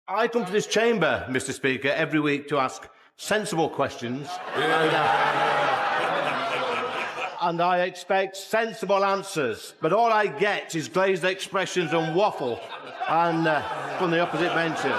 I come to this chamber, Mr. Speaker, every week to ask sensible questions, and I expect sensible answers. But all I get is glazed expressions and waffle, and from the opposite benches.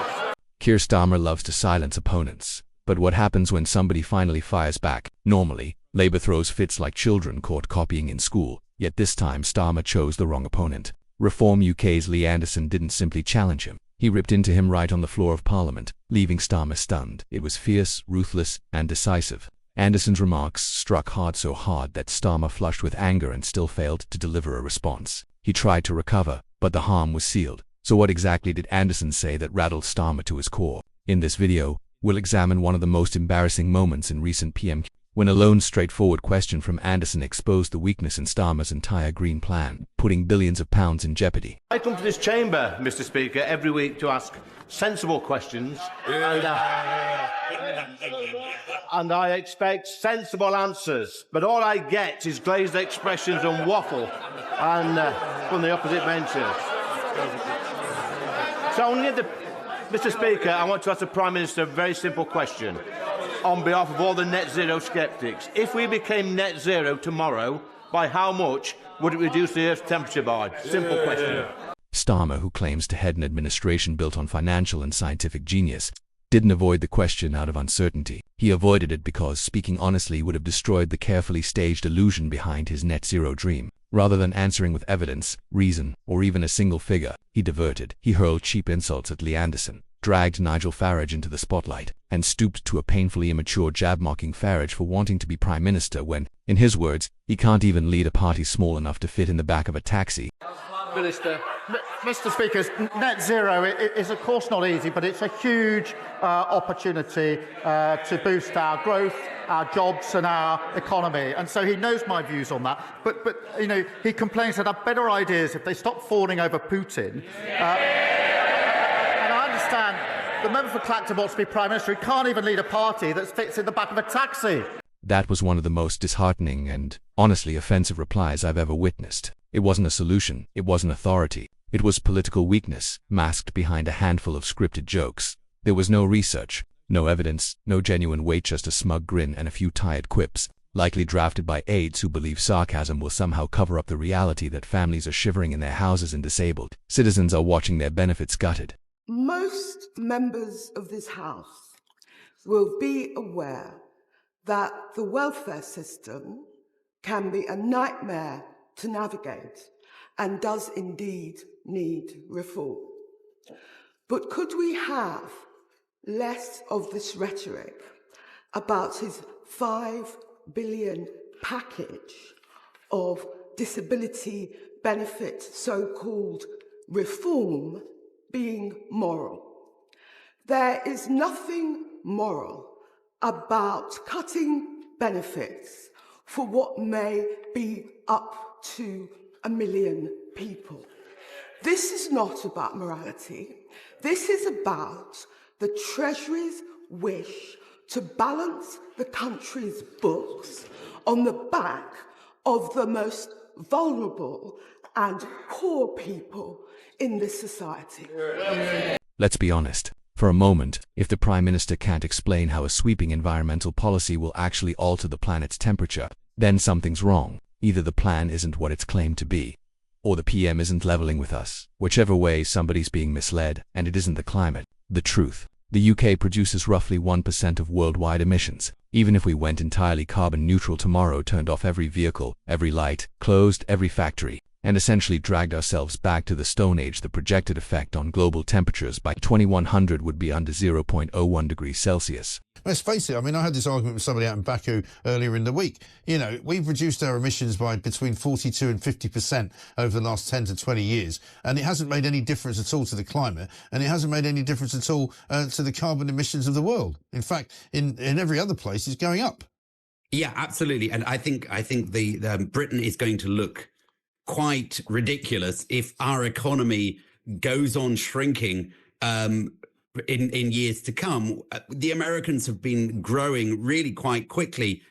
Keir Starmer loves to silence opponents. But what happens when somebody finally fires back? Normally, Labour throws fits like children caught copying in school, yet this time Starmer chose the wrong opponent. Reform UK's Lee Anderson didn't simply challenge him. He ripped into him right on the floor of Parliament, leaving Starmer stunned. It was fierce, ruthless, and decisive. Anderson's remarks struck hard, so hard that Starmer flushed with anger and still failed to deliver a response. He tried to recover, but the harm was sealed. So what exactly did Anderson say that rattled Starmer to his core? In this video, we'll examine one of the most embarrassing moments in recent PM when a lone straightforward question from Anderson exposed the weakness in Starmer's entire Green Plan, putting billions of pounds in jeopardy. I come to this chamber, Mr. Speaker, every week to ask sensible questions, and I expect sensible answers. But all I get is glazed expressions and waffle, and from the opposite benches. So Mr. Speaker, I want to ask the Prime Minister a very simple question. On behalf of all the net zero sceptics, if we became net zero tomorrow, by how much would it reduce the Earth's temperature by? Simple question. Starmer, who claims to head an administration built on financial and scientific genius, didn't avoid the question out of uncertainty. He avoided it because speaking honestly would have destroyed the carefully staged illusion behind his net zero dream. Rather than answering with evidence, reason, or even a single figure, he diverted. He hurled cheap insults at Lee Anderson, dragged Nigel Farage into the spotlight, and stooped to a painfully immature jab mocking Farage for wanting to be Prime Minister when, in his words, he can't even lead a party small enough to fit in the back of a taxi. Minister. Mr. Speaker, net zero is of course not easy, but it's a huge opportunity to boost our growth, our jobs and our economy. And so he knows my views on that. But you know, he complains that I've better ideas if they stop fawning over Putin. And I understand the member for Clacton wants to be Prime Minister. He can't even lead a party that fits in the back of a taxi. That was one of the most disheartening and, honestly, offensive replies I've ever witnessed. It wasn't a solution, it wasn't authority. It was political weakness, masked behind a handful of scripted jokes. There was no research, no evidence, no genuine weight, just a smug grin and a few tired quips, likely drafted by aides who believe sarcasm will somehow cover up the reality that families are shivering in their houses and disabled citizens are watching their benefits gutted. Most members of this House will be aware that the welfare system can be a nightmare to navigate and does indeed need reform. But could we have less of this rhetoric about his £5 billion package of disability benefit so-called reform being moral? There is nothing moral about cutting benefits for what may be up to 1 million people. This is not about morality. This is about the Treasury's wish to balance the country's books on the back of the most vulnerable and poor people in this society. Let's be honest. For a moment, if the Prime Minister can't explain how a sweeping environmental policy will actually alter the planet's temperature, then something's wrong. Either the plan isn't what it's claimed to be, or the PM isn't leveling with us. Whichever way, somebody's being misled, and it isn't the climate. The truth. The UK produces roughly 1% of worldwide emissions. Even if we went entirely carbon neutral tomorrow, turned off every vehicle, every light, closed every factory, and essentially dragged ourselves back to the Stone Age, the projected effect on global temperatures by 2100 would be under 0.01 degrees Celsius. Let's face it, I mean, I had this argument with somebody out in Baku earlier in the week. You know, we've reduced our emissions by between 42 and 50% over the last 10 to 20 years, and it hasn't made any difference at all to the climate, and it hasn't made any difference at all to the carbon emissions of the world. In fact, in every other place, it's going up. Yeah, absolutely. And I think the Britain is going to look quite ridiculous if our economy goes on shrinking in years to come. The Americans have been growing really quite quickly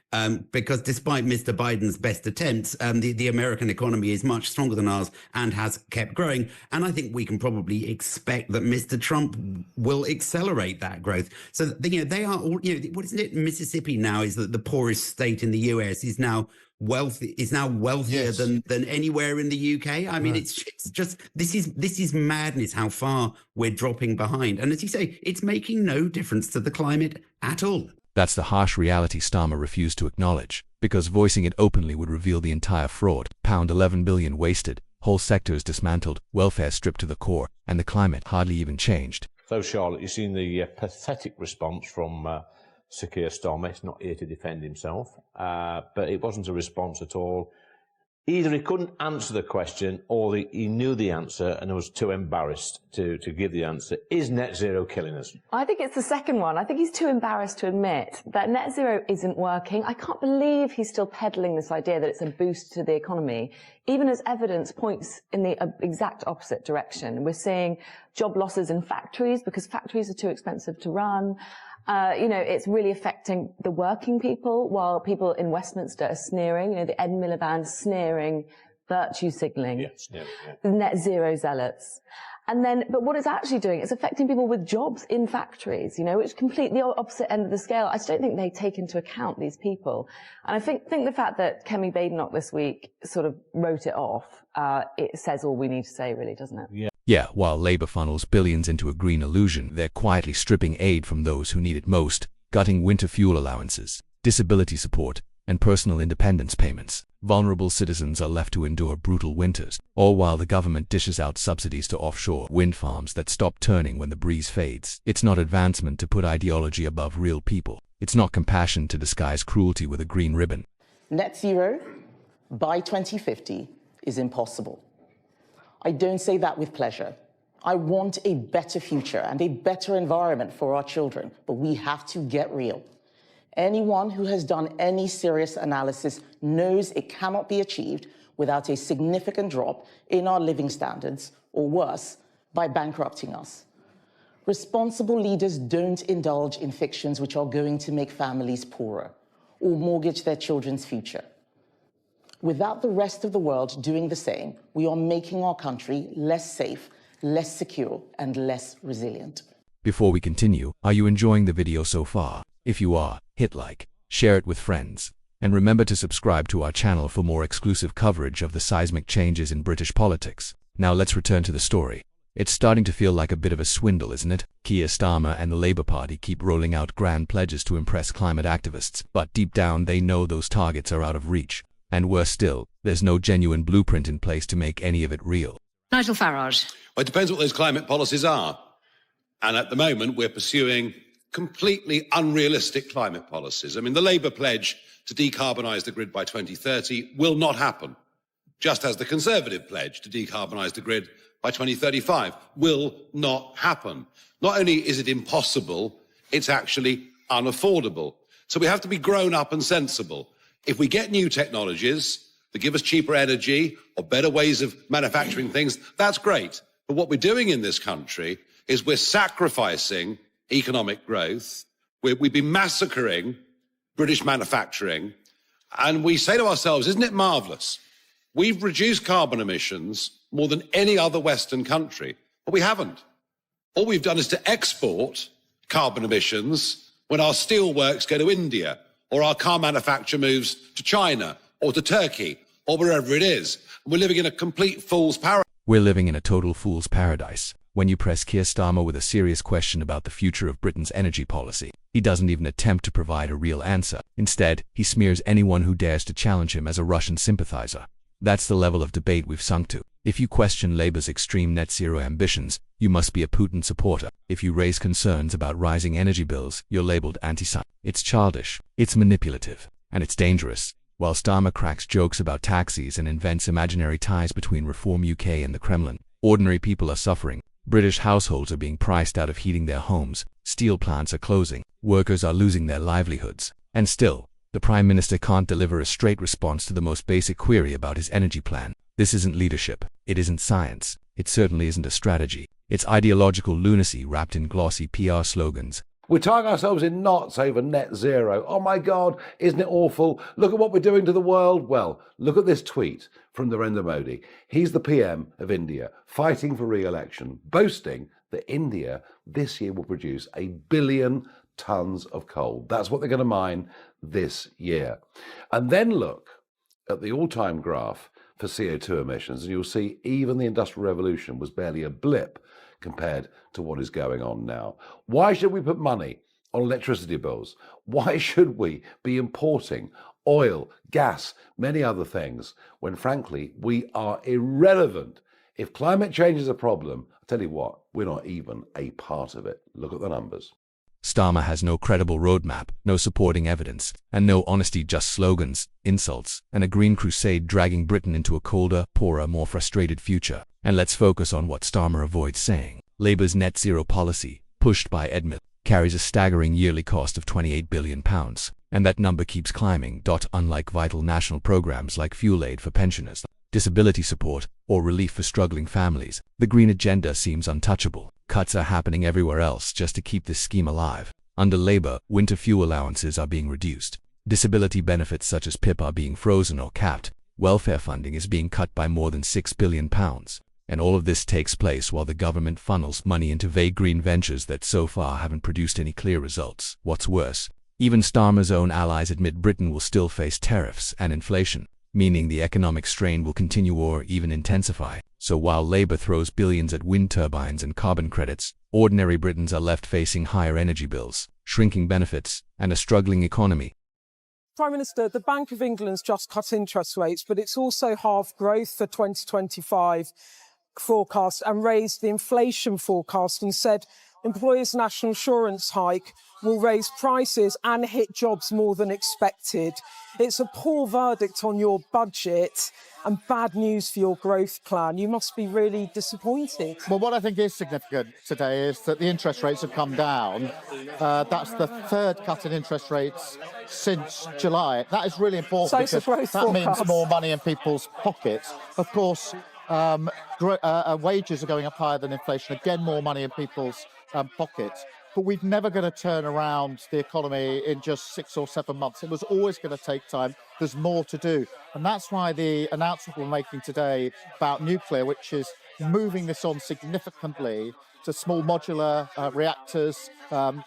because despite Mr. Biden's best attempts, the American economy is much stronger than ours and has kept growing. And I think we can probably expect that Mr. Trump will accelerate that growth. So, they are all, what isn't it? Mississippi now is the poorest state in the US, is now wealthier Yes. than anywhere in the UK. I mean, Right. it's just this is madness how far we're dropping behind. And as you say, it's making no difference to the climate at all. That's the harsh reality Starmer refused to acknowledge, because voicing it openly would reveal the entire fraud. £11 billion wasted, whole sectors dismantled, welfare stripped to the core, and the climate hardly even changed. So, Charlotte, you've seen the pathetic response from Sir Keir Starmer. He's not here to defend himself, but it wasn't a response at all. Either he couldn't answer the question or he knew the answer and was too embarrassed to give the answer. Is net zero killing us? I think it's the second one. I think he's too embarrassed to admit that net zero isn't working. I can't believe he's still peddling this idea that it's a boost to the economy, even as evidence points in the exact opposite direction. We're seeing job losses in factories because factories are too expensive to run. It's really affecting the working people, while people in Westminster are sneering, the Ed Miliband sneering, virtue signalling, the net zero zealots. But what it's actually doing is affecting people with jobs in factories, which is completely the opposite end of the scale. I just don't think they take into account these people. And I think the fact that Kemi Badenoch this week sort of wrote it off, it says all we need to say, really, doesn't it? Yeah, while Labour funnels billions into a green illusion, they're quietly stripping aid from those who need it most, gutting winter fuel allowances, disability support, and personal independence payments. Vulnerable citizens are left to endure brutal winters, all while the government dishes out subsidies to offshore wind farms that stop turning when the breeze fades. It's not advancement to put ideology above real people. It's not compassion to disguise cruelty with a green ribbon. Net zero by 2050 is impossible. I don't say that with pleasure. I want a better future and a better environment for our children, but we have to get real. Anyone who has done any serious analysis knows it cannot be achieved without a significant drop in our living standards, or worse, by bankrupting us. Responsible leaders don't indulge in fictions which are going to make families poorer or mortgage their children's future. Without the rest of the world doing the same, we are making our country less safe, less secure, and less resilient. Before we continue, are you enjoying the video so far? If you are, hit like, share it with friends, and remember to subscribe to our channel for more exclusive coverage of the seismic changes in British politics. Now let's return to the story. It's starting to feel like a bit of a swindle, isn't it? Keir Starmer and the Labour Party keep rolling out grand pledges to impress climate activists, but deep down they know those targets are out of reach. And worse still, there's no genuine blueprint in place to make any of it real. Nigel Farage. Well, it depends what those climate policies are. And at the moment, we're pursuing completely unrealistic climate policies. I mean, the Labour pledge to decarbonise the grid by 2030 will not happen, just as the Conservative pledge to decarbonise the grid by 2035 will not happen. Not only is it impossible, it's actually unaffordable. So we have to be grown up and sensible. If we get new technologies that give us cheaper energy or better ways of manufacturing things, that's great. But what we're doing in this country is we're sacrificing economic growth. We've been massacring British manufacturing. And we say to ourselves, isn't it marvellous? We've reduced carbon emissions more than any other Western country, but we haven't. All we've done is to export carbon emissions when our steel works go to India, or our car manufacture moves to China or to Turkey or wherever it is. We're living in a complete fool's paradise. We're living in a total fool's paradise. When you press Keir Starmer with a serious question about the future of Britain's energy policy, he doesn't even attempt to provide a real answer. Instead, he smears anyone who dares to challenge him as a Russian sympathizer. That's the level of debate we've sunk to. If you question Labour's extreme net zero ambitions, you must be a Putin supporter. If you raise concerns about rising energy bills, you're labelled anti-science. It's childish, it's manipulative, and it's dangerous. While Starmer cracks jokes about taxis and invents imaginary ties between Reform UK and the Kremlin, ordinary people are suffering. British households are being priced out of heating their homes, steel plants are closing, workers are losing their livelihoods. And still, the Prime Minister can't deliver a straight response to the most basic query about his energy plan. This isn't leadership, it isn't science, It certainly isn't a strategy. It's ideological lunacy wrapped in glossy PR slogans. We're tying ourselves in knots over net zero. Oh my God, isn't it awful? Look at what we're doing to the world. Well, look at this tweet from Narendra Modi. He's the PM of India, fighting for re-election, boasting that India this year will produce 1 billion tons of coal. That's what they're going to mine this year. And then look at the all-time graph for CO2 emissions, and you'll see even the Industrial Revolution was barely a blip compared to what is going on now. Why should we put money on electricity bills? Why should we be importing oil, gas, many other things, when frankly, we are irrelevant? If climate change is a problem, I'll tell you what, we're not even a part of it. Look at the numbers. Starmer has no credible roadmap, no supporting evidence, and no honesty, just slogans, insults, and a green crusade dragging Britain into a colder, poorer, more frustrated future. And let's focus on what Starmer avoids saying. Labour's net zero policy, pushed by Ed Miliband, carries a staggering yearly cost of £28 billion, and that number keeps climbing. Unlike vital national programmes like fuel aid for pensioners, disability support, or relief for struggling families, the green agenda seems untouchable. Cuts are happening everywhere else just to keep this scheme alive. Under Labour, winter fuel allowances are being reduced. Disability benefits such as PIP are being frozen or capped. Welfare funding is being cut by more than £6 billion. And all of this takes place while the government funnels money into vague green ventures that so far haven't produced any clear results. What's worse, even Starmer's own allies admit Britain will still face tariffs and inflation, meaning the economic strain will continue or even intensify. So while Labour throws billions at wind turbines and carbon credits, ordinary Britons are left facing higher energy bills, shrinking benefits, and a struggling economy. Prime Minister, the Bank of England's just cut interest rates, but it's also halved growth for 2025 forecast and raised the inflation forecast and said employers' national insurance hike will raise prices and hit jobs more than expected. It's a poor verdict on your budget and bad news for your growth plan. You must be really disappointed. Well, what I think is significant today is that the interest rates have come down. That's the third cut in interest rates since July. That is really important because that means more money in people's pockets. Of course, wages are going up higher than inflation. Again, more money in people's pockets. But we're never going to turn around the economy in just 6 or 7 months. It was always going to take time. There's more to do. And that's why the announcement we're making today about nuclear, which is moving this on significantly to small modular reactors,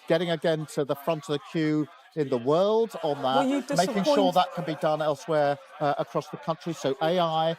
getting again to the front of the queue in the world on that, making sure that can be done elsewhere across the country. So AI,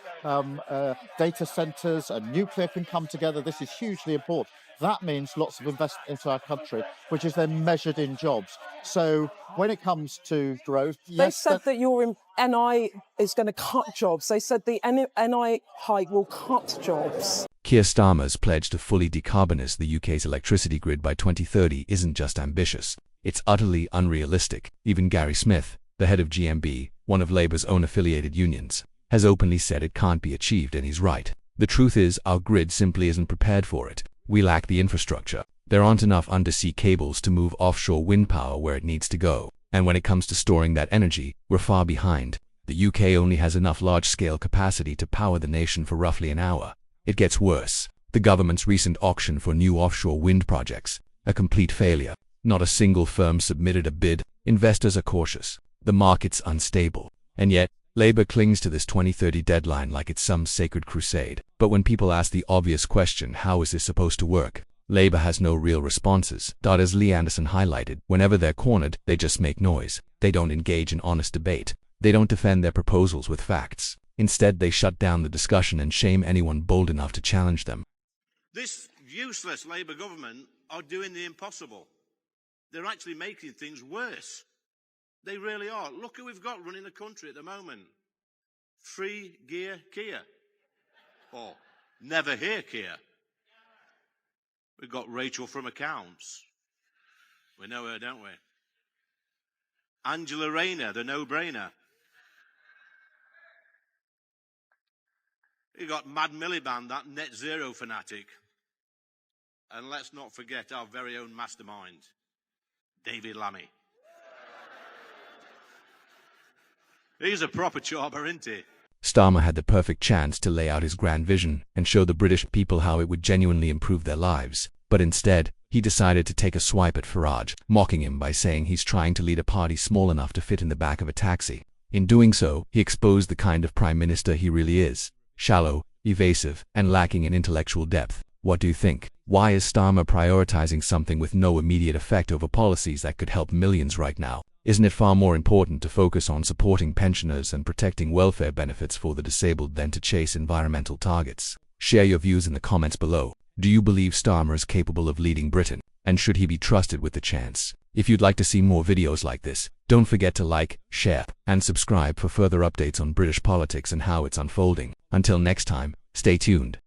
data centres and nuclear can come together. This is hugely important. That means lots of investment into our country, which is then measured in jobs. So when it comes to growth... They said that your NI is going to cut jobs. They said the NI hike will cut jobs. Keir Starmer's pledge to fully decarbonise the UK's electricity grid by 2030 isn't just ambitious. It's utterly unrealistic. Even Gary Smith, the head of GMB, one of Labour's own affiliated unions, has openly said it can't be achieved, and he's right. The truth is, our grid simply isn't prepared for it. We lack the infrastructure. There aren't enough undersea cables to move offshore wind power where it needs to go. And when it comes to storing that energy, we're far behind. The UK only has enough large-scale capacity to power the nation for roughly an hour. It gets worse. The government's recent auction for new offshore wind projects, a complete failure. Not a single firm submitted a bid. Investors are cautious. The market's unstable. And yet, Labour clings to this 2030 deadline like it's some sacred crusade. But when people ask the obvious question, how is this supposed to work? Labour has no real responses. As Lee Anderson highlighted, whenever they're cornered, they just make noise. They don't engage in honest debate. They don't defend their proposals with facts. Instead, they shut down the discussion and shame anyone bold enough to challenge them. This useless Labour government are doing the impossible. They're actually making things worse. They really are. Look who we've got running the country at the moment. Free Gear Kier. Or Never Hear Kier. We've got Rachel from Accounts. We know her, don't we? Angela Rayner, the no-brainer. We've got Mad Miliband, that net zero fanatic. And let's not forget our very own mastermind, David Lammy. He's a proper chopper, isn't he? Starmer had the perfect chance to lay out his grand vision and show the British people how it would genuinely improve their lives. But instead, he decided to take a swipe at Farage, mocking him by saying he's trying to lead a party small enough to fit in the back of a taxi. In doing so, he exposed the kind of prime minister he really is: shallow, evasive, and lacking in intellectual depth. What do you think? Why is Starmer prioritizing something with no immediate effect over policies that could help millions right now? Isn't it far more important to focus on supporting pensioners and protecting welfare benefits for the disabled than to chase environmental targets? Share your views in the comments below. Do you believe Starmer is capable of leading Britain? And should he be trusted with the chance? If you'd like to see more videos like this, don't forget to like, share, and subscribe for further updates on British politics and how it's unfolding. Until next time, stay tuned.